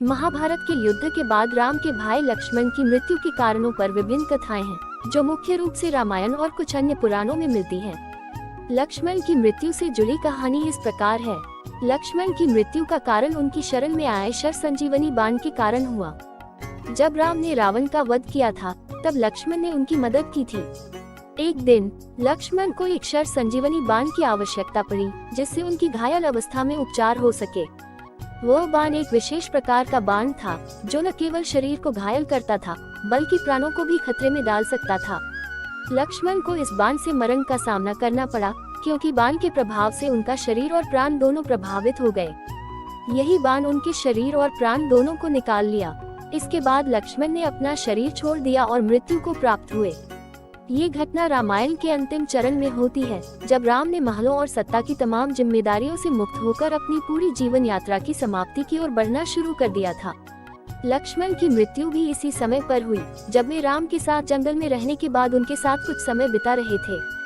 महाभारत के युद्ध के बाद राम के भाई लक्ष्मण की मृत्यु के कारणों पर विभिन्न कथाएं हैं, जो मुख्य रूप से रामायण और कुछ अन्य पुराणों में मिलती हैं। लक्ष्मण की मृत्यु से जुड़ी कहानी इस प्रकार है। लक्ष्मण की मृत्यु का कारण उनकी शरण में आए शर संजीवनी बाण के कारण हुआ। जब राम ने रावण का वध किया था, तब लक्ष्मण ने उनकी मदद की थी। एक दिन लक्ष्मण को एक शर संजीवनी बाण की आवश्यकता पड़ी, जिससे उनकी घायल अवस्था में उपचार हो सके। वह बाण एक विशेष प्रकार का बाण था, जो न केवल शरीर को घायल करता था, बल्कि प्राणों को भी खतरे में डाल सकता था। लक्ष्मण को इस बाण से मरण का सामना करना पड़ा, क्योंकि बाण के प्रभाव से उनका शरीर और प्राण दोनों प्रभावित हो गए। यही बाण उनके शरीर और प्राण दोनों को निकाल लिया। इसके बाद लक्ष्मण ने अपना शरीर छोड़ दिया और मृत्यु को प्राप्त हुए। ये घटना रामायण के अंतिम चरण में होती है, जब राम ने महलों और सत्ता की तमाम जिम्मेदारियों से मुक्त होकर अपनी पूरी जीवन यात्रा की समाप्ति की ओर बढ़ना शुरू कर दिया था। लक्ष्मण की मृत्यु भी इसी समय पर हुई, जब वे राम के साथ जंगल में रहने के बाद उनके साथ कुछ समय बिता रहे थे।